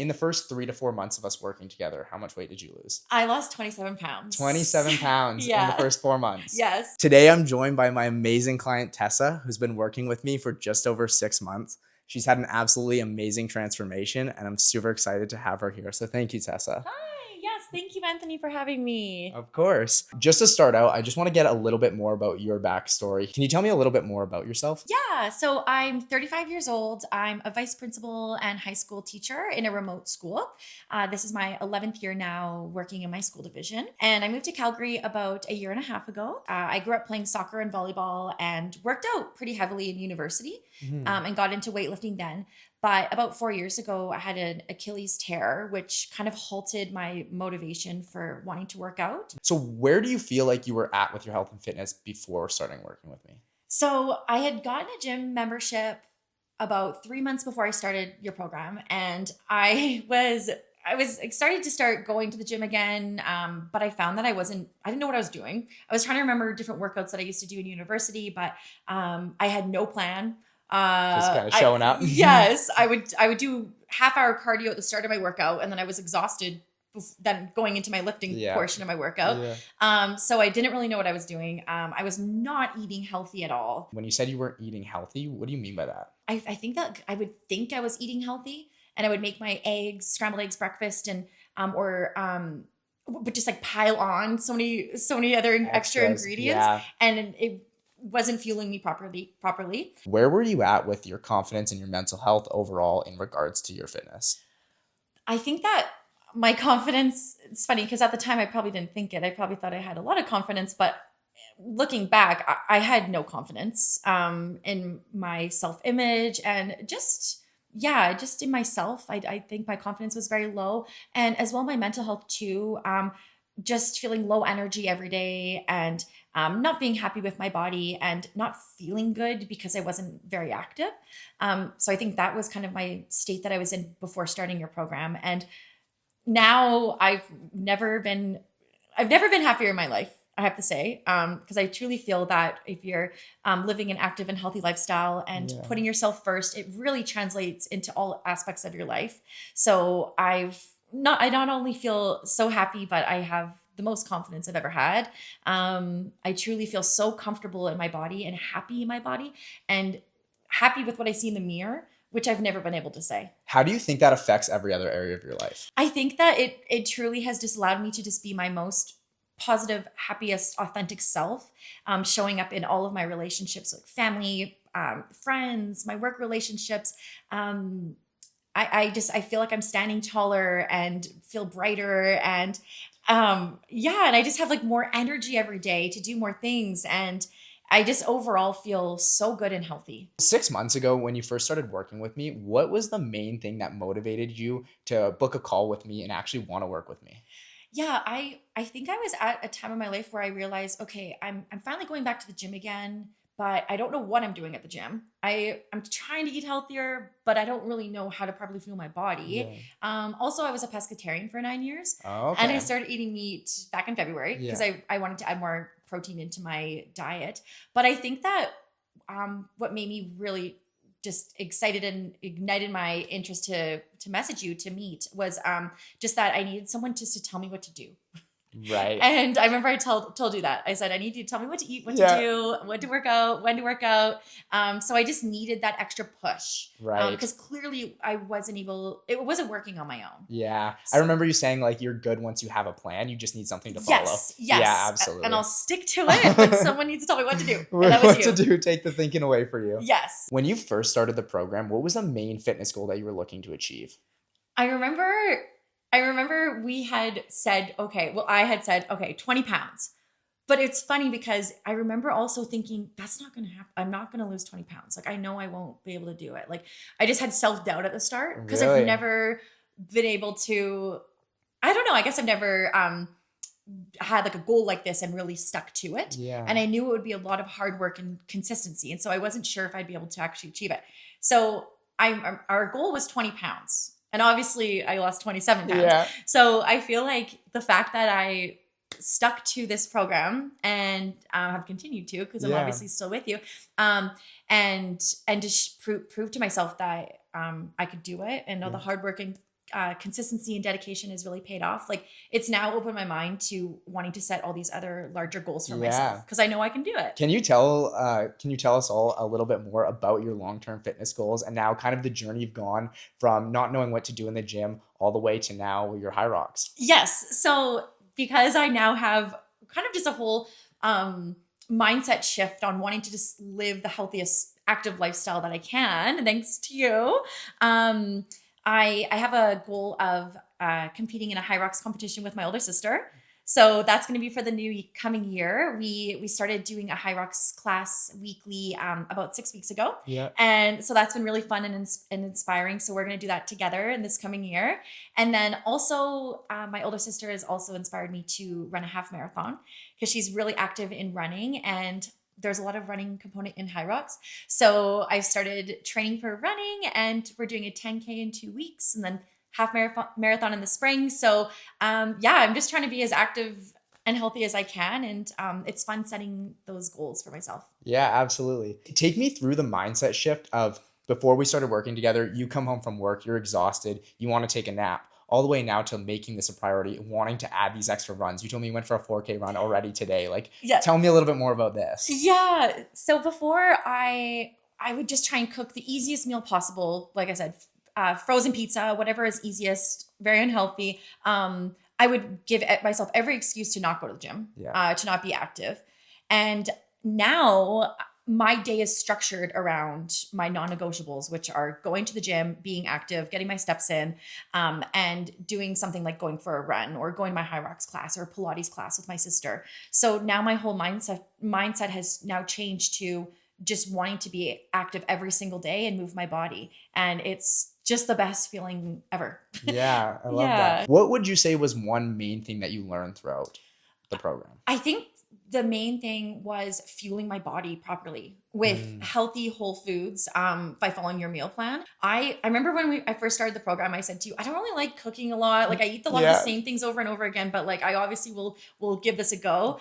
In the first 3 to 4 months of us working together, how much weight did you lose? I lost 27 pounds. 27 pounds in the first 4 months. Yes. Today, I'm joined by my amazing client, Tessa, who's been working with me for just over 6 months. She's had an absolutely amazing transformation, and I'm super excited to have her here. So thank you, Tessa. Hi. Yes. Thank you, Anthony, for having me. Of course. Just to start out, I just want to get a little bit more about your backstory. Can you tell me a little bit more about yourself? Yeah. So I'm 35 years old. I'm a vice principal and high school teacher in a remote school. This is my 11th year now working in my school division. And I moved to Calgary about a year and a half ago. I grew up playing soccer and volleyball and worked out pretty heavily in university and got into weightlifting then. But about 4 years ago, I had an Achilles tear, which kind of halted my motivation for wanting to work out. So where do you feel like you were at with your health and fitness before starting working with me? So I had gotten a gym membership about 3 months before I started your program. And I was excited to start going to the gym again. But I found that I didn't know what I was doing. I was trying to remember different workouts that I used to do in university, but I had no plan. Just kind of showing up. Yes, I would do half-hour cardio at the start of my workout, and then I was exhausted then going into my lifting portion of my workout. So I didn't really know what I was doing. I was not eating healthy at all. When you said you weren't eating healthy, what do you mean by that? I think that I would think I was eating healthy, and I would make my scrambled eggs breakfast, and but just like pile on so many other extra ingredients, and it wasn't fueling me properly. Where were you at with your confidence and your mental health overall in regards to your fitness? I think that my confidence, it's funny because at the time I probably didn't think it. I probably thought I had a lot of confidence, but looking back, I had no confidence in my self-image and just in myself. I think my confidence was very low, and as well my mental health too. Just feeling low energy every day, and not being happy with my body, and not feeling good because I wasn't very active. So I think that was kind of my state that I was in before starting your program. And now I've never been happier in my life, I have to say, because I truly feel that if you're living an active and healthy lifestyle and putting yourself first, it really translates into all aspects of your life. So I not only feel so happy, but I have the most confidence I've ever had. I truly feel so comfortable in my body and happy in my body and happy with what I see in the mirror, which I've never been able to say. How do you think that affects every other area of your life? I think that it truly has just allowed me to just be my most positive, happiest, authentic self, showing up in all of my relationships, like family, friends, my work relationships. I feel like I'm standing taller and feel brighter, and and I just have like more energy every day to do more things, and I just overall feel so good and healthy. 6 months ago, when you first started working with me, what was the main thing that motivated you to book a call with me and actually want to work with me? Yeah, I think I was at a time in my life where I realized, okay, I'm finally going back to the gym again, but I don't know what I'm doing at the gym. I'm trying to eat healthier, but I don't really know how to properly fuel my body. Also, I was a pescatarian for 9 years, and I started eating meat back in February because I wanted to add more protein into my diet. But I think that what made me really just excited and ignited my interest to message you to meet was just that I needed someone just to tell me what to do. Right. And I remember I told you that. I said, I need you to tell me what to eat, what to do, what to work out, when to work out. So I just needed that extra push. Right. Because clearly it wasn't working on my own. Yeah. So, I remember you saying like you're good once you have a plan. You just need something to follow. Yes. Yeah, absolutely. And I'll stick to it, but someone needs to tell me what to do. And that was what to do, take the thinking away for you. Yes. When you first started the program, what was the main fitness goal that you were looking to achieve? I remember we had said, I had said, 20 pounds. But it's funny because I remember also thinking, that's not going to happen. I'm not going to lose 20 pounds. Like, I know I won't be able to do it. Like, I just had self-doubt at the start because I've never been able to, I don't know. I guess I've never had like a goal like this and really stuck to it. Yeah. And I knew it would be a lot of hard work and consistency. And so I wasn't sure if I'd be able to actually achieve it. So our goal was 20 pounds. And obviously I lost 27 pounds. Yeah. So I feel like the fact that I stuck to this program and have continued to, because I'm obviously still with you, and just prove to myself that I could do it and all the hard work and consistency and dedication has really paid off. Like it's now opened my mind to wanting to set all these other larger goals for Yeah. myself because I know I can do it. Can you tell us all a little bit more about your long-term fitness goals and now kind of the journey you've gone from not knowing what to do in the gym all the way to now your high rocks? Yes. So because I now have kind of just a whole mindset shift on wanting to just live the healthiest active lifestyle that I can, thanks to you. Um, I have a goal of competing in a high rocks competition with my older sister. So that's going to be for the new coming year. We started doing a high rocks class weekly about 6 weeks ago, Yeah. and so that's been really fun and inspiring. So we're going to do that together in this coming year. And then also, my older sister has also inspired me to run a half marathon because she's really active in running, and there's a lot of running component in high rocks. So I started training for running, and we're doing a 10K in 2 weeks, and then half marathon in the spring. So yeah, I'm just trying to be as active and healthy as I can, and it's fun setting those goals for myself. Yeah, absolutely. Take me through the mindset shift of before we started working together, you come home from work, you're exhausted, you want to take a nap, all the way now to making this a priority, wanting to add these extra runs. You told me you went for a 4K run already today. Like, Yeah. tell me a little bit more about this. Yeah. So before I would just try and cook the easiest meal possible. Like I said, frozen pizza, whatever is easiest, very unhealthy. I would give myself every excuse to not go to the gym, Yeah. to not be active. And now my day is structured around my non-negotiables, which are going to the gym, being active, getting my steps in, and doing something like going for a run or going to my high rocks class or Pilates class with my sister. So now my whole mindset has now changed to just wanting to be active every single day and move my body. And it's just the best feeling ever. Yeah, I love Yeah. that. What would you say was one main thing that you learned throughout the program? I think the main thing was fueling my body properly with healthy whole foods by following your meal plan. I remember when I first started the program, I said to you, I don't really like cooking a lot. Like I eat a lot of the Yeah. same things over and over again, but like I obviously will give this a go.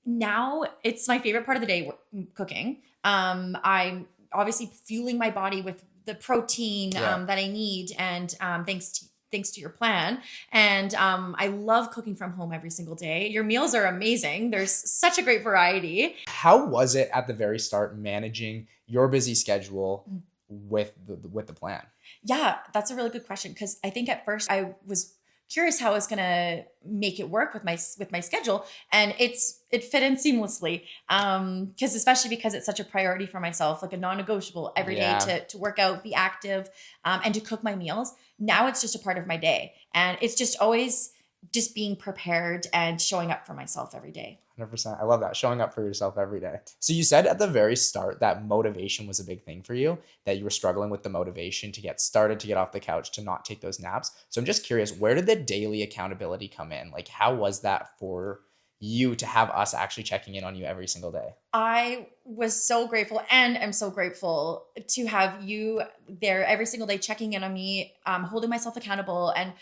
Now it's my favorite part of the day, cooking. I'm obviously fueling my body with the protein Yeah. that I need, and thanks to your plan. And I love cooking from home every single day. Your meals are amazing. There's such a great variety. How was it at the very start managing your busy schedule with the plan? Yeah, that's a really good question because I think at first I was curious how I was gonna make it work with my schedule, and it fit in seamlessly. Because especially because it's such a priority for myself, like a non-negotiable every day Yeah. to work out, be active, and to cook my meals. Now it's just a part of my day, and it's just always just being prepared and showing up for myself every day. 100%. I love that. Showing up for yourself every day. So you said at the very start that motivation was a big thing for you, that you were struggling with the motivation to get started, to get off the couch, to not take those naps. So I'm just curious, where did the daily accountability come in? Like, how was that for you to have us actually checking in on you every single day? I was so grateful and I'm so grateful to have you there every single day checking in on me, holding myself accountable. And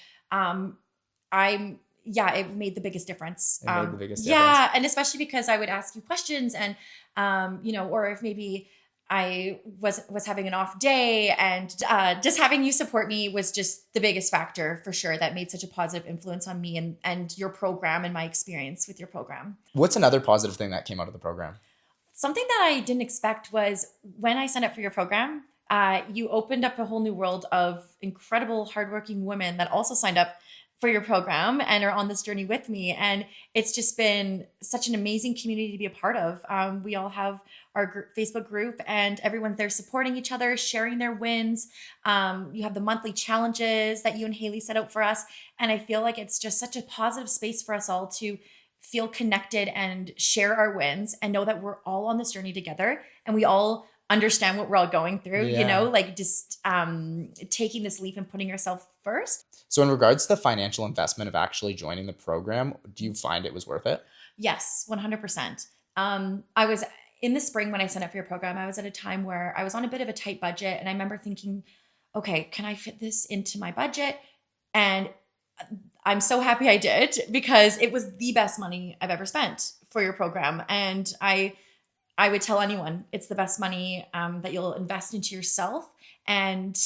yeah, it made the biggest difference. It made the biggest Yeah. difference. And especially because I would ask you questions and, or if maybe I was having an off day, and just having you support me was just the biggest factor for sure that made such a positive influence on me and your program and my experience with your program. What's another positive thing that came out of the program? Something that I didn't expect was when I signed up for your program, you opened up a whole new world of incredible, hardworking women that also signed up for your program and are on this journey with me. And it's just been such an amazing community to be a part of. We all have our Facebook group, and everyone's there supporting each other, sharing their wins. You have the monthly challenges that you and Haley set out for us. And I feel like it's just such a positive space for us all to feel connected and share our wins and know that we're all on this journey together and we all understand what we're all going through, Yeah. like just taking this leap and putting yourself first. So in regards to the financial investment of actually joining the program, do you find it was worth it? Yes, 100%. I was in the spring when I signed up for your program, I was at a time where I was on a bit of a tight budget. And I remember thinking, okay, can I fit this into my budget? And I'm so happy I did because it was the best money I've ever spent for your program. And I would tell anyone it's the best money that you'll invest into yourself. And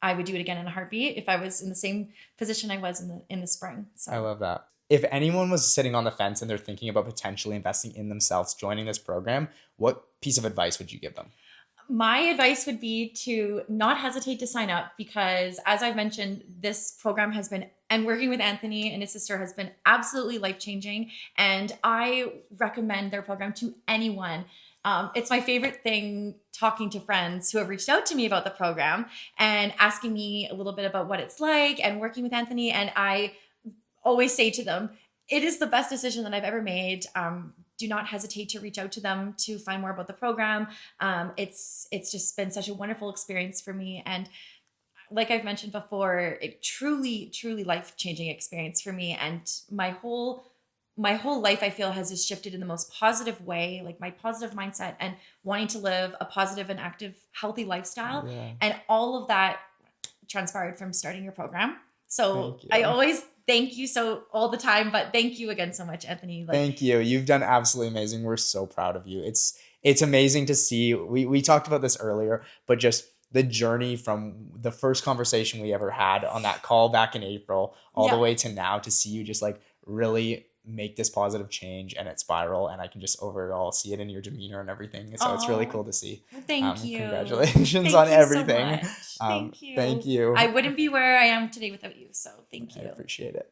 I would do it again in a heartbeat if I was in the same position I was in the spring. I So love that. If anyone was sitting on the fence and they're thinking about potentially investing in themselves, joining this program, what piece of advice would you give them? my advice would be to not hesitate to sign up because, as I've mentioned, this program has been, and working with Anthony and his sister has been absolutely life changing. And I recommend their program to anyone. It's my favorite thing talking to friends who have reached out to me about the program and asking me a little bit about what it's like and working with Anthony. And I always say to them, it is the best decision that I've ever made. Do not hesitate to reach out to them to find more about the program. It's just been such a wonderful experience for me, and like I've mentioned before, it truly life changing experience for me, and my whole life I feel has just shifted in the most positive way, like my positive mindset and wanting to live a positive and active, healthy lifestyle, Yeah. and all of that transpired from starting your program. So Thank I you. always thank you so all the time, but thank you again so much, Anthony. Like, Thank you. You've done absolutely amazing. We're so proud of you. It's amazing to see. We talked about this earlier, but just the journey from the first conversation we ever had on that call back in April all the yeah. way to now to see you just like really make this positive change and it spiral, and I can just overall see it in your demeanor and everything. So it's really Oh, cool to see. well, thank you. Congratulations on Thank you so everything. much. Thank Thank you. I you. wouldn't be where I am today without you. So thank I you. appreciate it.